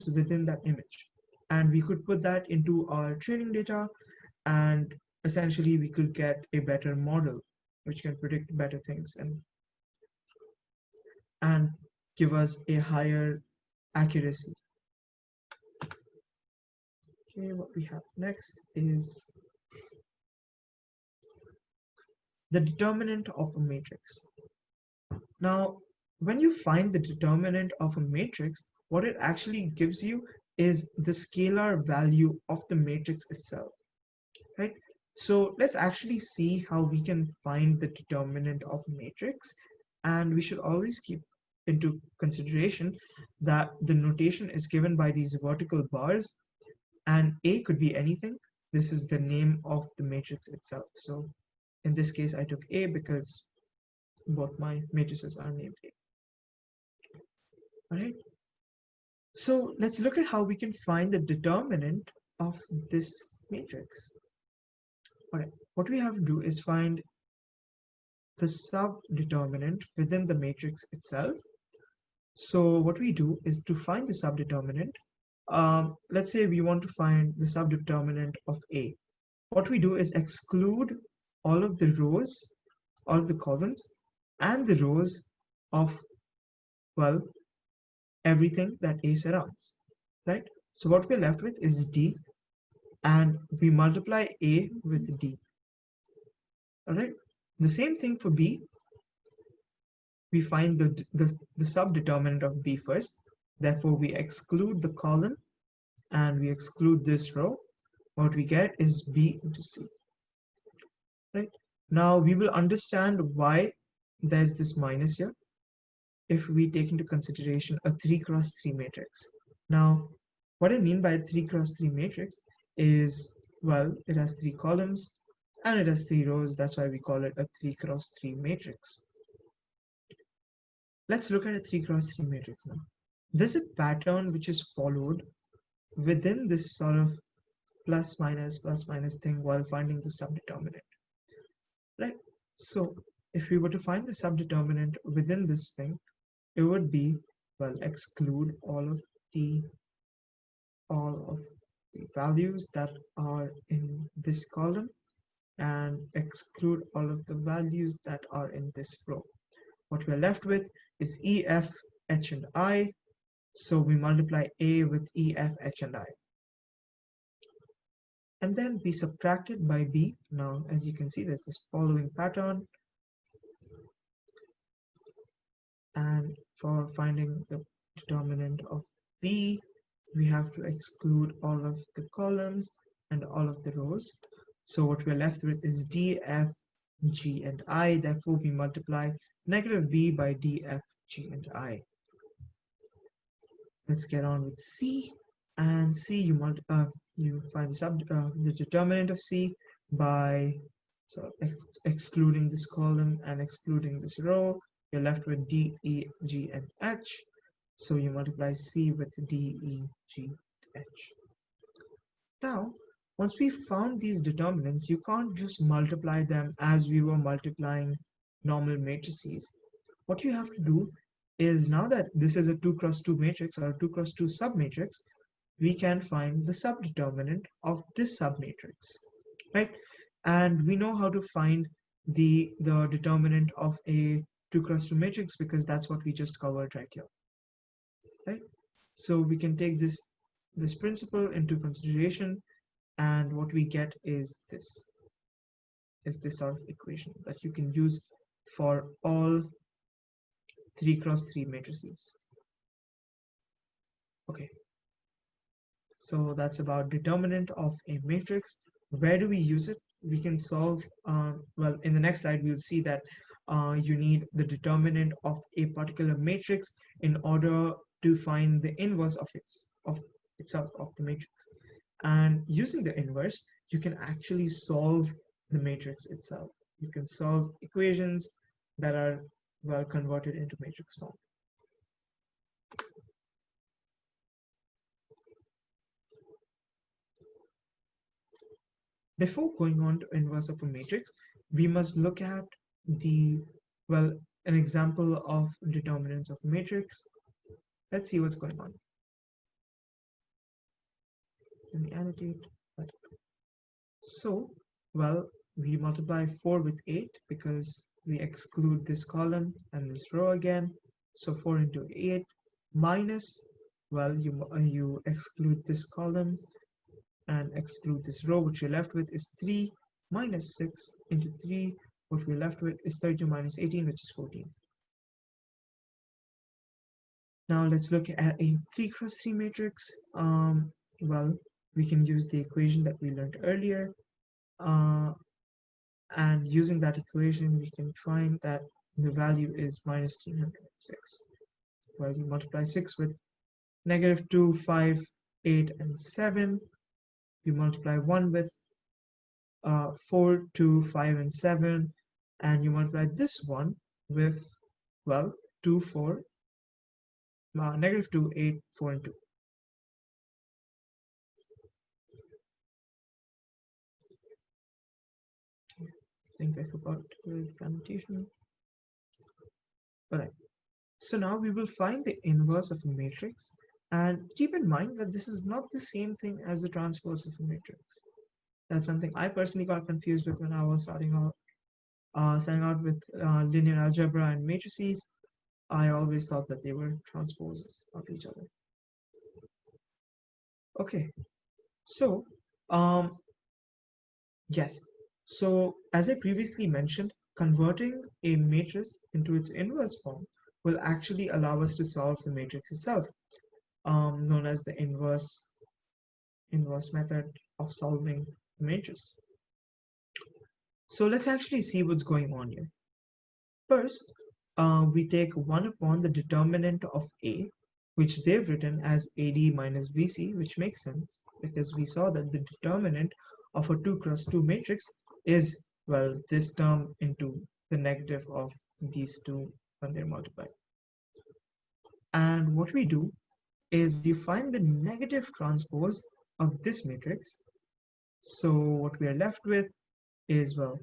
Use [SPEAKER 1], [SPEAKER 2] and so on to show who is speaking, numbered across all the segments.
[SPEAKER 1] within that image. And we could put that into our training data, and essentially we could get a better model which can predict better things and give us a higher accuracy. Okay, what we have next is the determinant of a matrix. Now, when you find the determinant of a matrix, what it actually gives you is the scalar value of the matrix itself, right? So let's actually see how we can find the determinant of a matrix. And we should always keep into consideration that the notation is given by these vertical bars, and A could be anything. This is the name of the matrix itself. So in this case, I took A because both my matrices are named A. All right. So let's look at how we can find the determinant of this matrix. All right. What we have to do is find the subdeterminant within the matrix itself. So what we do is to find the subdeterminant. Let's say we want to find the subdeterminant of A. What we do is exclude all of the rows, all of the columns, and the rows of, well, everything that A surrounds, right? So what we're left with is D, and we multiply A with D. All right. The same thing for B. We find the subdeterminant of B first. Therefore, we exclude the column and we exclude this row. What we get is B into C. Right. Now we will understand why there's this minus here if we take into consideration a 3x3 matrix. Now, what I mean by a 3x3 matrix is, well, it has 3 columns and it has 3 rows. That's why we call it a 3x3 matrix. Let's look at a 3x3 matrix now. There's a pattern which is followed within this sort of plus minus thing while finding the subdeterminant, right? So if we were to find the subdeterminant within this thing, it would be, well, exclude all of the values that are in this column and exclude all of the values that are in this row. What we're left with is E, F, H, and I. So we multiply A with E, F, H, and I. And then we subtract it by B. Now, as you can see, there's this following pattern. And for finding the determinant of B, we have to exclude all of the columns and all of the rows. So what we're left with is D, F, G, and I. Therefore, we multiply negative B by D, F, G, and I. Let's get on with C. And C, you find the determinant of C by excluding this column and excluding this row. You're left with D, E, G, and H. So you multiply C with D, E, G, H. Now, once we found these determinants, you can't just multiply them as we were multiplying normal matrices. What you have to do is, now that this is a 2x2 matrix or a 2x2 submatrix, we can find the subdeterminant of this submatrix, right? And we know how to find the determinant of a 2x2 matrix because that's what we just covered right here, right? So we can take this principle into consideration, and what we get is this sort of equation that you can use for all 3x3 matrices. Okay, so that's about determinant of a matrix. Where do we use it? We can solve, well, in the next slide we'll see that you need the determinant of a particular matrix in order to find the inverse of the matrix. And using the inverse, you can actually solve the matrix itself. You can solve equations that are, well, converted into matrix form. Before going on to inverse of a matrix, we must look at an example of determinants of a matrix. Let's see what's going on. Let me annotate. Right. So, well, we multiply 4 with 8 because we exclude this column and this row again. So 4 into 8 minus, well, you exclude this column and exclude this row. What you're left with is 3 minus 6 into 3. What we're left with is 32 minus 18, which is 14. Now let's look at a 3 cross 3 matrix. Well, we can use the equation that we learned earlier. And using that equation, we can find that the value is minus 306. Well, you multiply 6 with negative 2, 5, 8, and 7. You multiply 1 with 4, 2, 5, and 7. And you multiply this one with, well, 2, 4, negative 2, 8, 4, and 2. I think I forgot the annotation. Alright, so now we will find the inverse of a matrix, and keep in mind that this is not the same thing as the transpose of a matrix. That's something I personally got confused with when I was starting out with linear algebra and matrices. I always thought that they were transposes of each other. Okay, so yes, so as I previously mentioned, converting a matrix into its inverse form will actually allow us to solve the matrix itself, known as the inverse method of solving the matrix. So let's actually see what's going on here. First, we take 1 upon the determinant of A, which they've written as AD minus BC, which makes sense because we saw that the determinant of a 2 cross 2 matrix is, well, this term into the negative of these two when they're multiplied. And what we do is you find the negative transpose of this matrix. So what we are left with is, well,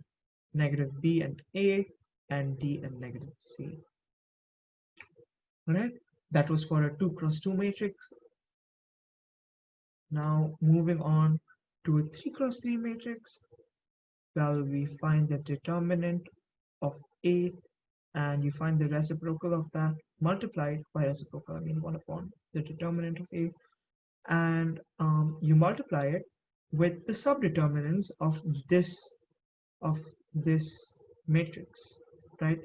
[SPEAKER 1] negative B and A and D and negative C. Alright, that was for a 2 cross 2 matrix. Now moving on to a 3 cross 3 matrix, well, we find the determinant of A and you find the reciprocal of that multiplied by reciprocal, I mean 1 upon the determinant of A, and you multiply it with the subdeterminants of this matrix, right?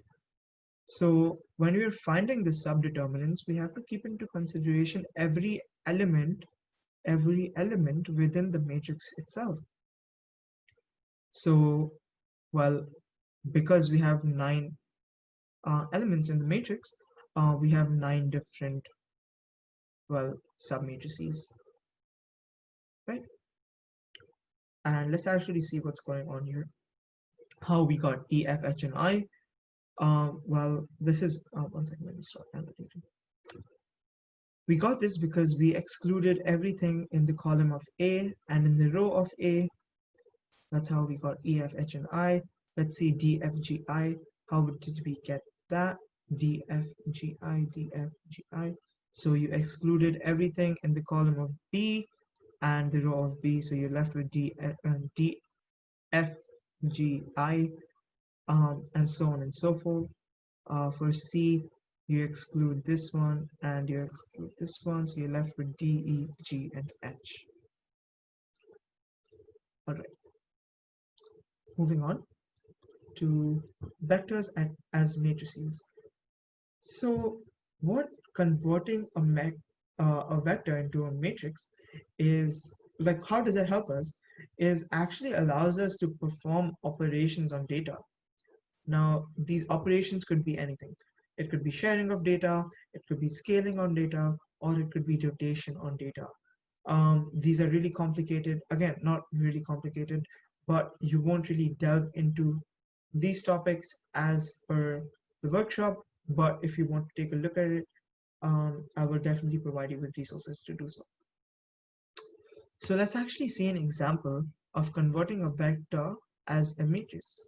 [SPEAKER 1] So when we are finding the subdeterminants, we have to keep into consideration every element within the matrix itself. So, well, because we have 9 elements in the matrix, we have 9 different, well, submatrices, right? And let's actually see what's going on here. How we got E, F, H, and I. Well, this is, one second, let me start annotating. We got this because we excluded everything in the column of A and in the row of A. That's how we got E, F, H, and I. Let's see D, F, G, I. How did we get that? D, F, G, I, D, F, G, I. So you excluded everything in the column of B and the row of B. So you're left with D, F, G, I, and so on and so forth. For C, you exclude this one and you exclude this one, so you're left with D, E, G, and H. All right. Moving on to vectors as matrices. So what converting a vector into a matrix is, like, how does that help us, is actually allows us to perform operations on data. Now, these operations could be anything. It could be sharing of data, it could be scaling on data, or it could be rotation on data. These are really complicated. Again, not really complicated, but you won't really delve into these topics as per the workshop. But if you want to take a look at it, I will definitely provide you with resources to do so. So let's actually see an example of converting a vector as a matrix.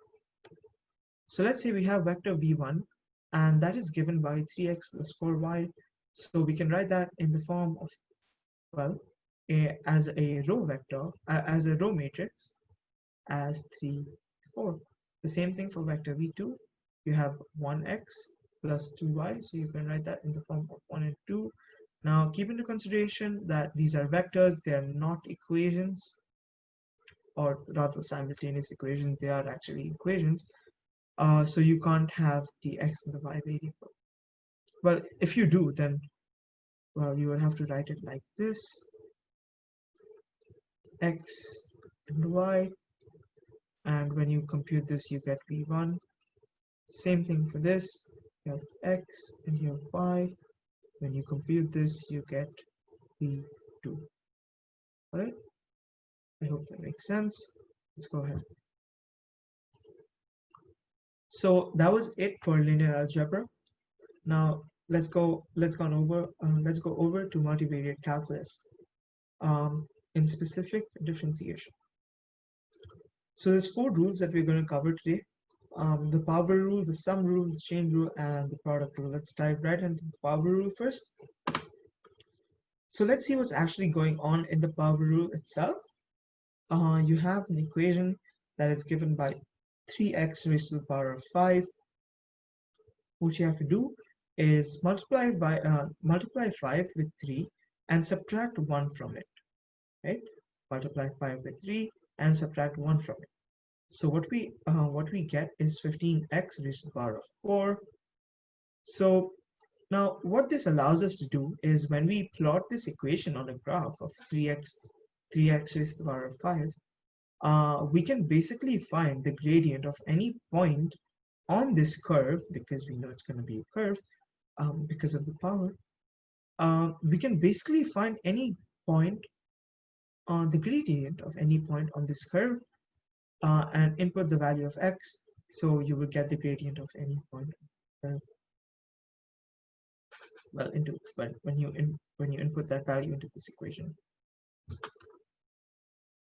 [SPEAKER 1] So let's say we have vector v1 and that is given by 3x plus 4y. So we can write that in the form of, well, as a row vector, as a row matrix as 3, 4. The same thing for vector v2. You have 1x plus 2y, so you can write that in the form of 1 and 2. Now keep into consideration that these are vectors, they are not equations, or rather simultaneous equations, they are actually equations. So you can't have the x and the y variable. Well, if you do, then, well, you would have to write it like this: x and y, and when you compute this, you get v1. Same thing for this, you have x and you have y. When you compute this, you get v2. All right, I hope that makes sense. Let's go ahead. So that was it for linear algebra. Now let's go over to multivariate calculus, in specific differentiation. So there's 4 rules that we're going to cover today: the power rule, the sum rule, the chain rule, and the product rule. Let's dive right into the power rule first. So let's see what's actually going on in the power rule itself. You have an equation that is given by 3x raised to the power of 5. What you have to do is multiply 5 with 3 and subtract 1 from it, right? Multiply 5 with 3 and subtract 1 from it. So what we get is 15x raised to the power of 4. So now what this allows us to do is, when we plot this equation on a graph of 3x raised to the power of 5, we can basically find the gradient of any point on this curve, because we know it's going to be a curve because of the power. We can basically find any point on the gradient of any point on this curve and input the value of x, so you will get the gradient of any point. Well, when you input that value into this equation.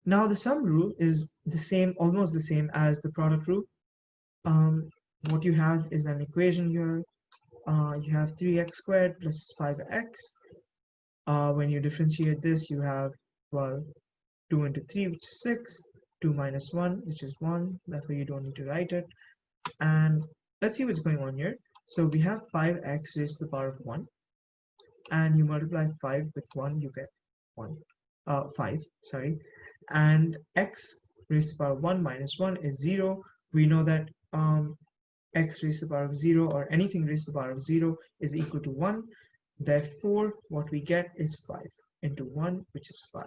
[SPEAKER 1] Now the sum rule is the same, almost the same as the product rule. What you have is an equation here. You have 3x squared plus 5x. When you differentiate this, you have, well, 2 into 3, which is 6, 2 minus 1, which is 1, therefore you don't need to write it. And let's see what's going on here. So we have 5x raised to the power of 1, and you multiply 5 with 1, you get 5, sorry. And x raised to the power of 1 minus 1 is 0. We know that x raised to the power of 0, or anything raised to the power of 0, is equal to 1. Therefore, what we get is 5 into 1, which is 5.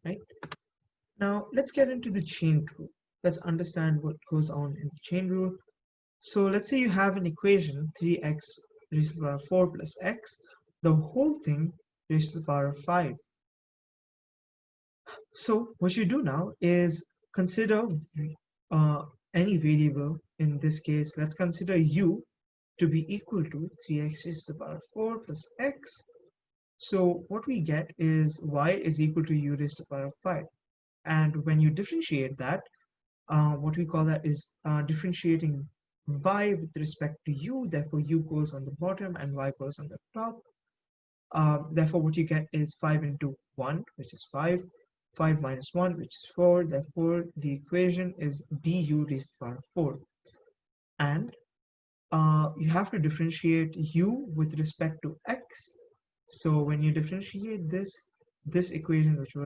[SPEAKER 1] Right? Now, let's get into the chain rule. Let's understand what goes on in the chain rule. So let's say you have an equation, 3x raised to the power of 4 plus x, the whole thing raised to the power of 5. So what you do now is consider any variable. In this case, let's consider u to be equal to 3x raised to the power of 4 plus x. So what we get is y is equal to u raised to the power of 5. And when you differentiate that, what we call that is differentiating y with respect to u. Therefore, u goes on the bottom and y goes on the top. Therefore, what you get is 5 into 1, which is 5. 5 minus 1, which is 4. Therefore, the equation is du raised to the power of 4. And you have to differentiate u with respect to x. So when you differentiate this equation, which